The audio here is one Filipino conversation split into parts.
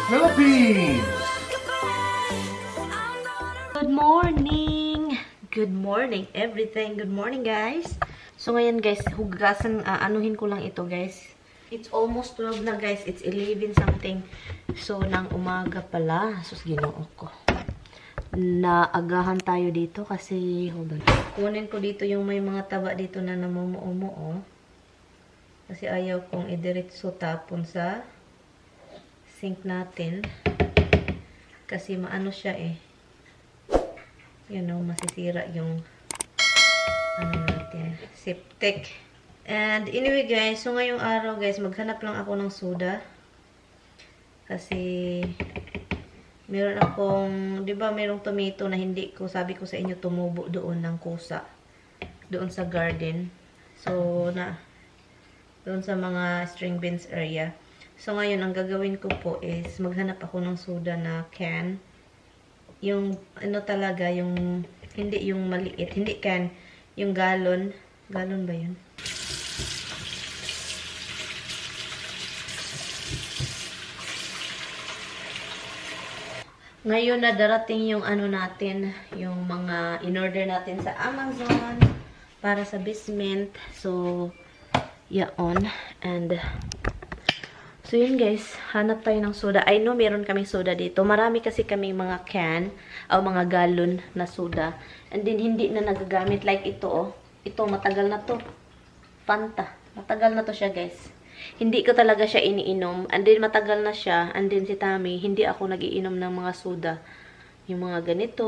Philippines! Good morning! Good morning, everything. Good morning, guys. So, ngayon, guys, hugasan, anuhin ko lang ito, guys. It's almost 12 na, guys. It's 11 something. So, nang umaga pala. Sus, ginoo ko. Naagahan tayo dito kasi, hold on. Kunin ko dito yung may mga taba dito na namumuo-muo. Kasi ayaw kong idiretso tapon sa sink natin. Kasi maano siya eh. You know, masisira yung ano natin, septic. And anyway guys, so ngayong araw guys, maghanap lang ako ng soda. Kasi meron akong, di ba merong tomato na hindi ko, sabi ko sa inyo, tumubo doon ng kusa. Doon sa garden. So, doon sa mga string beans area. So, ngayon, ang gagawin ko po is maghanap ako ng soda na can. Yung, ano talaga, yung, hindi yung maliit. Hindi can, yung galon. Galon ba yun? Ngayon na darating yung ano natin, yung mga in-order natin sa Amazon para sa basement. So, yaon. And, so yun guys, hanap tayo ng soda. I know meron kaming soda dito. Marami kasi kaming mga can o mga galon na soda. And then hindi na nagagamit like ito oh. Ito matagal na to. Fanta. Matagal na to siya guys. Hindi ko talaga siya iniinom. And then matagal na siya. And then si Tammy, hindi ako nagiinom ng mga soda. Yung mga ganito.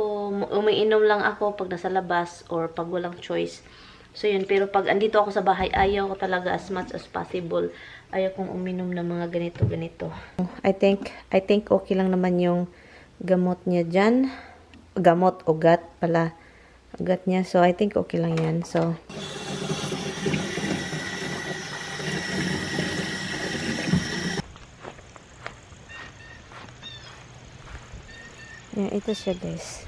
Umiinom lang ako pag nasa labas or pag walang choice. So yun, pero pag andito ako sa bahay, ayaw ko talaga as much as possible. Ayaw kong uminom ng mga ganito. I think okay lang naman yung gamot niya dyan. Gamot, ugat pala. Ugat niya. So, I think okay lang yan. So, yan, ito siya guys.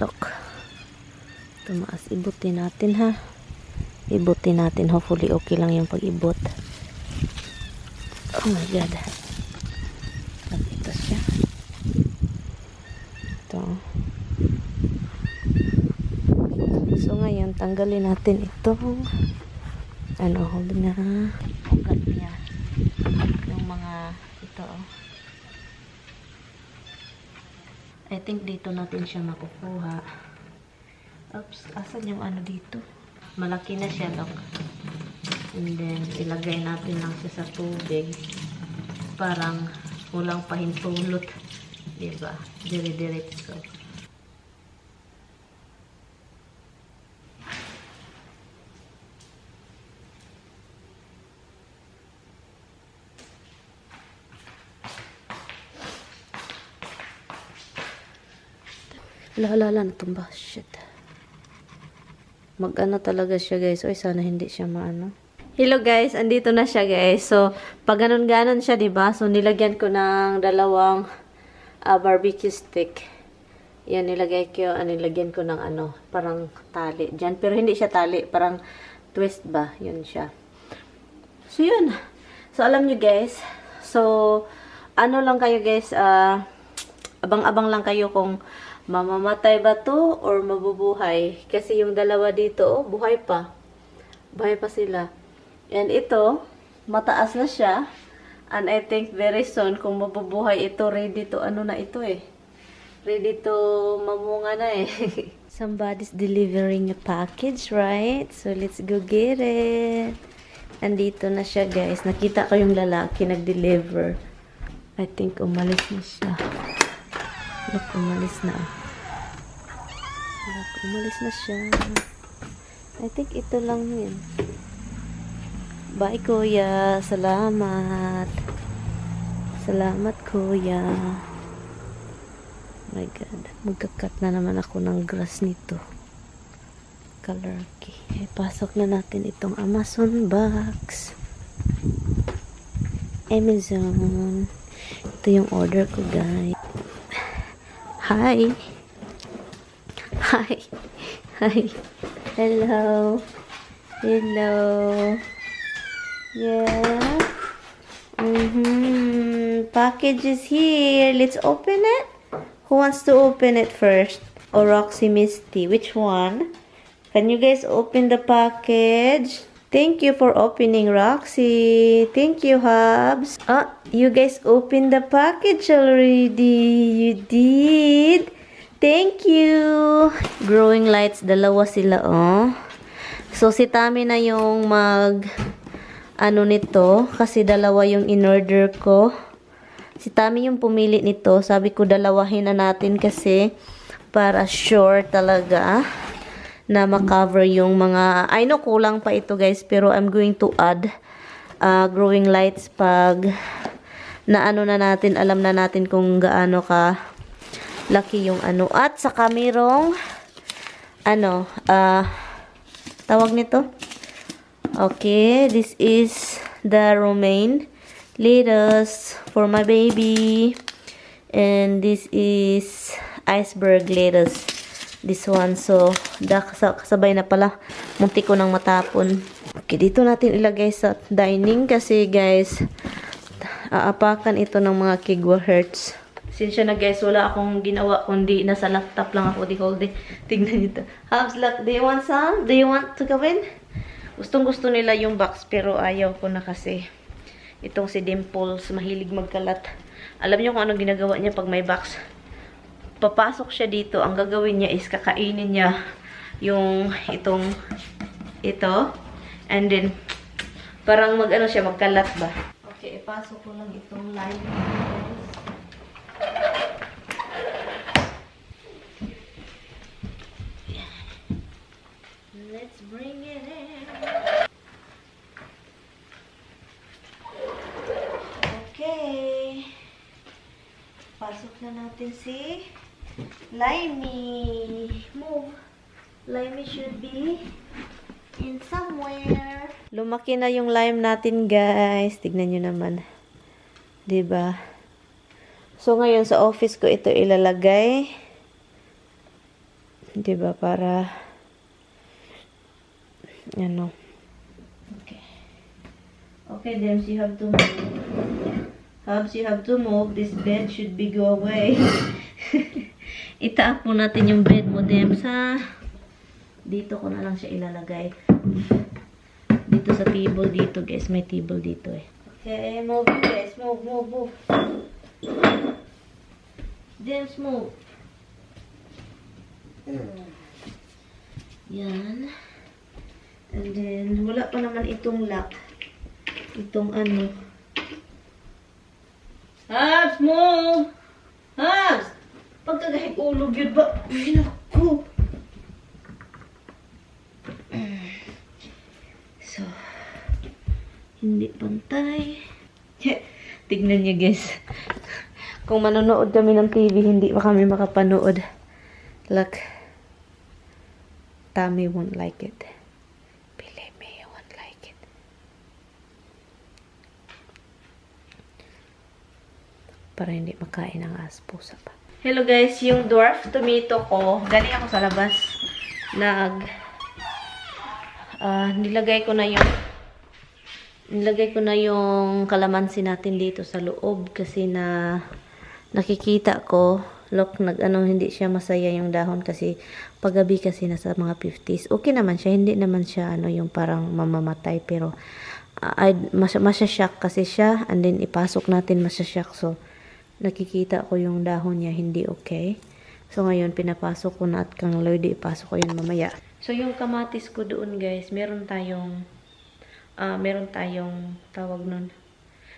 Look. Tumaas. Ibutin natin ha. Ibutin natin. Hopefully okay lang yung pag-ibot. Oh my god. At ito siya. Ito. So ngayon, tanggalin natin itong ano, hold na. Ugat niya. Yung mga ito oh. I think dito natin siya makukuha. Oops, asan yung ano dito? Malaki na siya, look. And then, ilagay natin lang siya sa tubig. Parang walang pahintulot. Diba? Dire-diretso. Lala, natumba. Shit. Mag-ano talaga siya guys. Oy, sana hindi siya maano. Hello guys, andito na siya guys. So, pag ganon-ganon siya, diba? So, nilagyan ko ng dalawang barbecue stick. Yan, nilagyan ko ng ano, parang tali. Diyan, pero hindi siya tali. Parang twist ba? Yun siya. So, yun. So, alam nyo guys. So, ano lang kayo guys, abang-abang lang kayo kung mamamatay ba to or mabubuhay. Kasi yung dalawa dito, oh, buhay pa. Buhay pa sila. And ito, mataas na siya. And I think very soon, kung mabubuhay ito, ready to, ano na ito eh. Ready to mamunga na eh. Somebody's delivering a package, right? So, let's go get it. Andito na siya, guys. Nakita ko yung lalaki nag-deliver. I think umalis na siya. Look, umalis na. Look, umalis na siya. I think ito lang yun. Bye, kuya. Salamat. Salamat, kuya. My God. Magkakat na naman ako ng grass nito. Color key. Pasok na natin itong Amazon box. Amazon. Ito yung order ko, guys. Hi. Hi. Hi. Hello. Hello. Yeah. package is here. Let's open it. Who wants to open it first? Or Roxy Misty? Which one? Can you guys open the package? Thank you for opening, Roxy. Thank you, Hubs. Ah, you guys opened the package already. You did. Thank you. Growing lights, dalawa sila, oh. So, si Tami na yung ano nito, kasi dalawa yung in-order ko. Si Tami yung pumili nito. Sabi ko, dalawahin na natin kasi para sure talaga na makover yung mga, I know kulang pa ito guys, pero I'm going to add growing lights pag na ano na natin, alam na natin kung gaano ka laki yung ano. At saka merong ano, tawag nito. Okay, this is the romaine lettuce for my baby. And this is iceberg lettuce. This one. So, kasabay na pala. Munti ko nang matapon. Okay, dito natin ilagay sa dining kasi guys, aapakan ito ng mga kigwahertz. Sinsya na guys, wala akong ginawa kundi nasa laptop lang ako di whole day. Tignan nyo to. Habs, look, do you want some? Do you want to go in? Gustong gusto nila yung box pero ayaw ko na kasi itong si Dimples mahilig magkalat. Alam niyo kung anong ginagawa niya pag may box? Papasok siya dito. Ang gagawin niya is kakainin niya yung ito. And then parang mag-ano siya, magkalat ba? Okay, ipasok ko lang itong lime. Let's bring it in. Okay. Pasok na natin si Limey. Move. Limey should be in somewhere. Lumaki na yung lime natin, guys. Tignan nyo naman. 'Di ba? So, ngayon sa office ko ito ilalagay. 'Di ba? Para ano. Okay. Okay, then you have to move. Hubs, you have to move. This bed should be go away. Itaap mo natin yung bed mo, Dems, ha? Dito ko na lang siya ilalagay. Dito sa table dito, guys. May table dito, eh. Okay, move, guys. Move, move, move. Dems, move. Yan. And then, wala pa naman itong lock. Itong ano. Habs, move! Habs! Pagkagahig ulog yun ba? Ay, naku. So, hindi pantay. Tignan niyo guys. Kung manonood kami ng TV, hindi pa kami makapanood. Look. Tommy won't like it. Believe me, you won't like it. Para hindi makain ang pusa pa. Hello guys, yung dwarf tomato ko, galing ako sa labas. Nilagay ko na yung kalamansi natin dito sa loob kasi nakikita ko, look, hindi siya masaya yung dahon kasi paggabi kasi nasa mga 50s. Okay naman siya, hindi naman siya yung parang mamamatay pero masya-shock kasi siya and then ipasok natin masya-shock. So nakikita ko yung dahon niya hindi okay. So ngayon pinapasok ko na at kang Lloyd ipasok ko yun mamaya. So yung kamatis ko doon guys, meron tayong tawag nun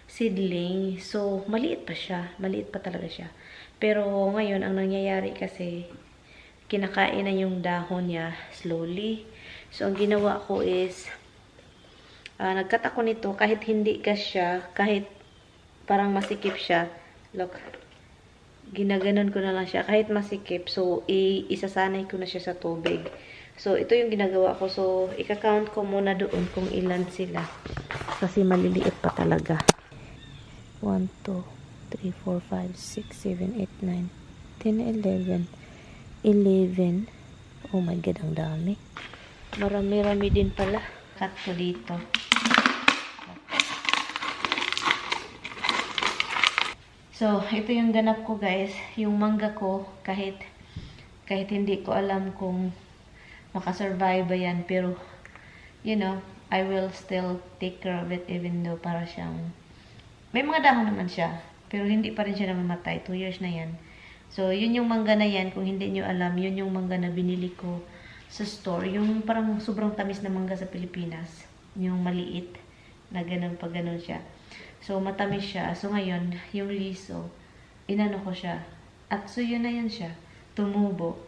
seedling. So maliit pa siya, maliit pa talaga siya. Pero ngayon ang nangyayari kasi kinakain na yung dahon niya slowly. So ang ginawa ko is nagkat ako nito kahit hindi ka siya, kahit parang masikip siya. Look, ginaganon ko na lang siya kahit masikip. So, isasanay ko na siya sa tubig. So, ito yung ginagawa ko. So, ika-count ko muna doon kung ilan sila. Kasi maliliit pa talaga. 1, 2, 3, 4, 5, 6, 7, 8, 9, 10, 11. 11. Oh my God, ang dami. Marami-rami din pala. Cut ko dito. So, ito yung ganap ko guys. Yung mangga ko, kahit hindi ko alam kung makasurvive ba yan. Pero, you know, I will still take care of it even though para siyang, may mga dahon naman siya. Pero hindi pa rin siya namamatay. 2 years na yan. So, yun yung mangga na yan. Kung hindi nyo alam, yun yung mangga na binili ko sa store. Yung parang sobrang tamis na mangga sa Pilipinas. Yung maliit na ganun pa ganun siya. So, matamis siya. So, ngayon, yung liso, inano ko siya. At so, yun na yun siya. Tumubo.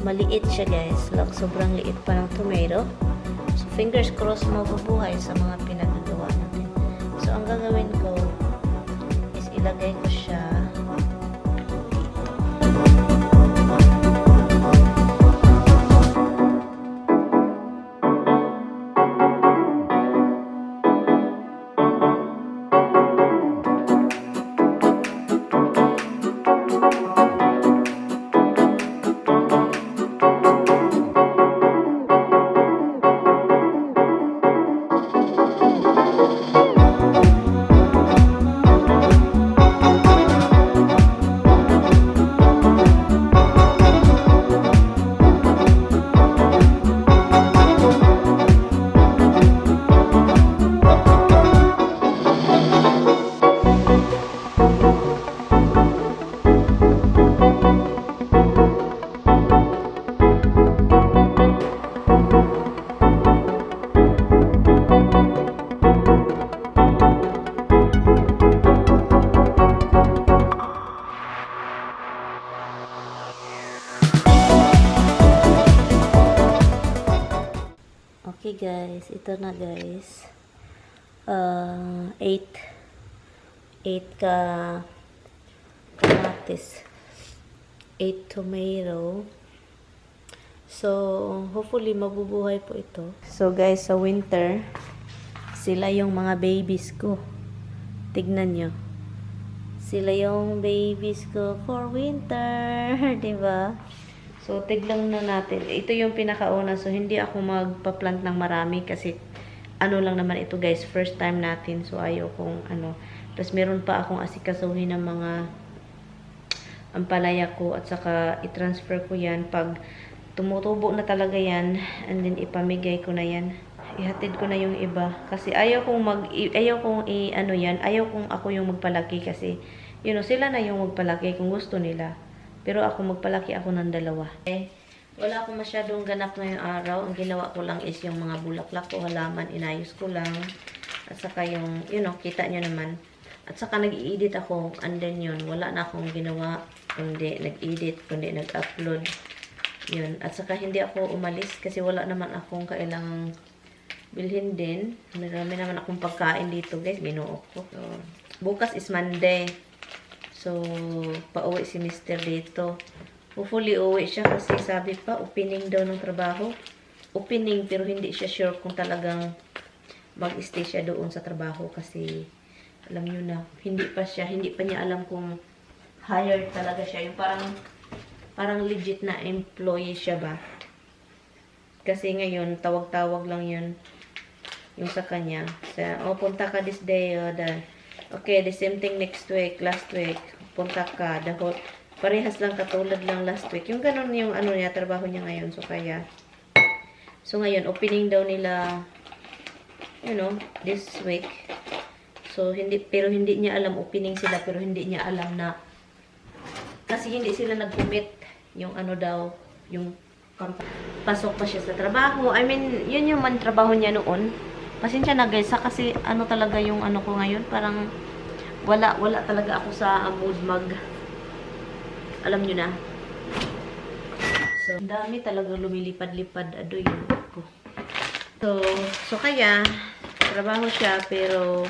Maliit siya guys. Like, sobrang liit pa ng tomato. So, fingers crossed mabubuhay sa mga pinagagawa natin. So, ang gagawin ko is ilagay ko siya. Okay guys, ito na guys. 8 ka kamatis. 8 tomato. So, hopefully mabubuhay po ito. So guys, sa winter, sila yung mga babies ko. Tignan nyo. Sila yung babies ko for winter. Diba? So, tignan na natin. Ito yung pinakauna. So, hindi ako magpa-plant ng marami kasi ano lang naman ito guys. First time natin. So, ayaw kong ano. Tapos, meron pa akong asikasuhin ng mga ampalaya ko at saka i-transfer ko yan pag tumutubo na talaga yan and then ipamigay ko na yan. Ihatid ko na yung iba kasi ayaw kong ako yung magpalaki kasi you know, sila na yung magpalaki kung gusto nila. Pero ako magpalaki ako ng 2. Wala akong masyadong ganap ngayong araw. Ang ginawa ko lang is yung mga bulaklak ko, halaman, inayos ko lang. At saka yung, you know, kita nyo naman. At saka nag-i-edit ako. And then yun, wala na akong ginawa. Kundi nag-edit, kundi nag-upload. Yun. At saka hindi ako umalis kasi wala naman akong kailangang bilhin din. Marami naman akong pagkain dito guys. Binuok ko. So, bukas is Monday. So, pauwi si Mr. dito. Hopefully, uwi siya kasi sabi pa, opening daw ng trabaho. Opening, pero hindi siya sure kung talagang mag-stay siya doon sa trabaho kasi alam nyo na, hindi pa niya alam kung hired talaga siya. Yung parang legit na employee siya ba. Kasi ngayon, tawag-tawag lang yun yung sa kanya. So, punta ka this day, okay, the same thing next week, last week. Punta ka, parehas lang katulad lang last week. Yung ganun yung ano niya, trabaho niya ngayon. So ngayon, opening daw nila, you know, this week. So, pero hindi niya alam, opening sila, pero hindi niya alam na, kasi hindi sila nag-commit yung ano daw, yung pasok pa siya sa trabaho. I mean, yun yung man trabaho niya noon. Pasensya na guys, kasi ano talaga yung ano ko ngayon, parang wala talaga ako sa mood alam nyo na. So, ang dami talaga lumilipad-lipad adoy yung ko. So kaya, trabaho siya, pero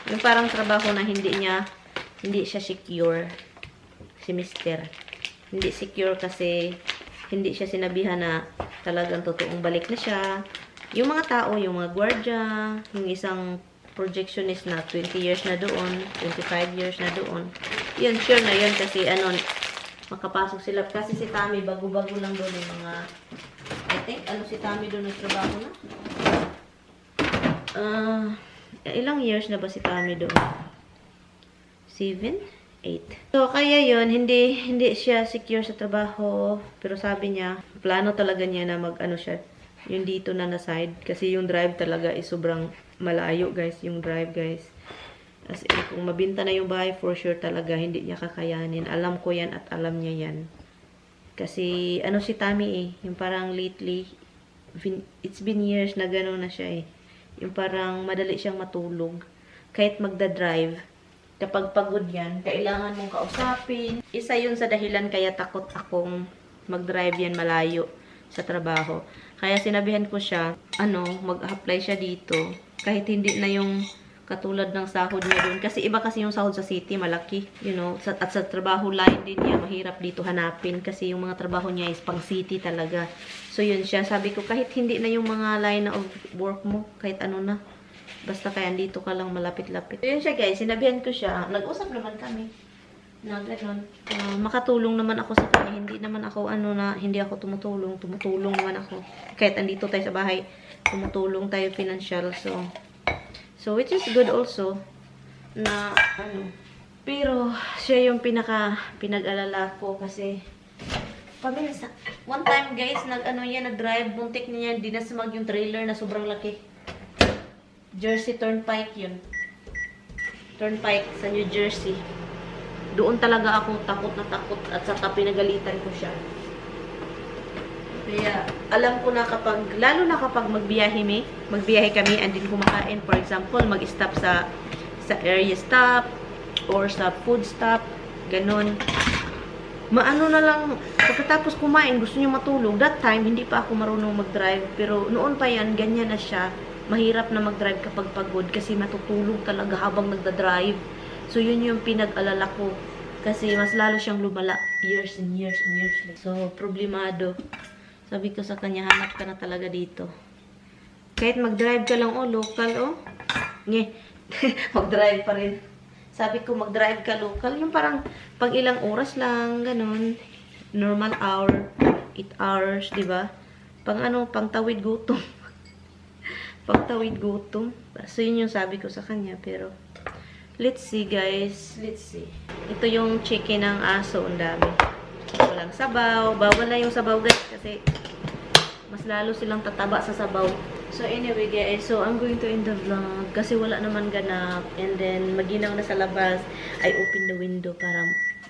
yung parang trabaho na hindi siya secure. Si Mister. Hindi secure kasi hindi siya sinabihan na talagang totoong balik na siya. Yung mga tao, yung mga gwardiya, yung isang projectionist na 20 years na doon, 25 years na doon. Yun, sure na yun kasi ano, makapasok sila. Kasi si Tommy, bago-bago lang doon yung mga, I think, si Tommy doon nagtrabaho na? Ilang years na ba si Tommy doon? 7? 8. So, kaya yun, hindi siya secure sa trabaho. Pero sabi niya, plano talaga niya na mag-ano siya, yung dito na side. Kasi yung drive talaga is sobrang malayo, guys. Yung drive, guys. As in, kung mabinta na yung bahay, for sure talaga, hindi niya kakayanin. Alam ko yan at alam niya yan. Kasi, si Tommy yung parang lately, it's been years na gano'n na siya Yung parang madali siyang matulog. Kahit magda-drive, kapag pagod yan, kailangan mong kausapin. Isa yun sa dahilan kaya takot akong mag-drive yan malayo sa trabaho. Kaya sinabihan ko siya, mag-apply siya dito. Kahit hindi na yung katulad ng sahod niya doon. Kasi iba kasi yung sahod sa city, malaki. At sa trabaho line din niya, mahirap dito hanapin. Kasi yung mga trabaho niya is pang city talaga. So yun siya, sabi ko, kahit hindi na yung mga line of work mo, kahit ano na. Basta kaya dito ka lang malapit-lapit. So yun siya guys, sinabihan ko siya. Nag-usap naman kami. Makatulong naman ako sa kanya. Hindi naman ako, hindi ako tumutulong. Tumutulong naman ako. Kahit andito tayo sa bahay, tumutulong tayo financial. So, which is good also, na, pero, siya yung pinag-alala ko kasi, paminsan, one time guys, nag-drive, buntik niya, dinasamag yung trailer na sobrang laki. Jersey Turnpike yun. Turnpike sa New Jersey. Doon talaga ako takot na takot at saka pinagalitan ko siya. Kaya, alam ko na lalo na kapag magbiyahe kami and din kumakain, for example, mag-stop sa area stop or sa food stop, ganun. Maano na lang, pagkatapos kumain, gusto niyo matulog. That time, hindi pa ako marunong mag-drive, pero noon pa yan, ganyan na siya. Mahirap na mag-drive kapag pagod kasi matutulog talaga habang nagda-drive. So, yun yung pinag-alala ko. Kasi mas lalo siyang lumala. Years and years and years. So, problemado. Sabi ko sa kanya, hanap ka na talaga dito. Kahit mag-drive ka lang, local, mag-drive pa rin. Sabi ko, mag-drive ka local. Yung parang, pag ilang oras lang, ganun. Normal hour, 8 hours, diba? Pang tawid gutom. Pang tawid gutom. So, yun yung sabi ko sa kanya. Pero, let's see, guys. Let's see. Ito yung chicken ng aso. Ang dami. Walang sabaw. Bawal na yung sabaw, guys. Kasi, mas lalo silang tataba sa sabaw. So, anyway, guys. So, I'm going to end the vlog. Kasi wala naman ganap. And then, maginaw na sa labas. I open the window para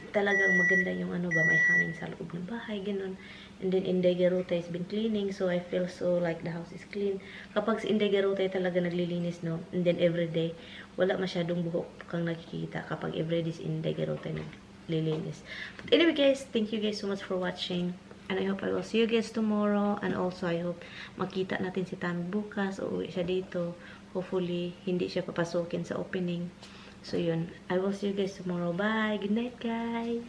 talagang maganda yung may hangin sa loob ng bahay. Ganun. And then, Inday Garota has been cleaning. So, I feel so like the house is clean. Kapag si Inday Garota talaga naglilinis, no? And then, everyday, wala masyadong buhok kang nakikita kapag everyday si Inday Garota naglilinis. But anyway, guys, thank you guys so much for watching. And I hope I will see you guys tomorrow. And also, I hope makita natin si Tommy bukas. Uuwi siya dito. Hopefully, hindi siya papasukin sa opening. So, yun. I will see you guys tomorrow. Bye! Good night, guys!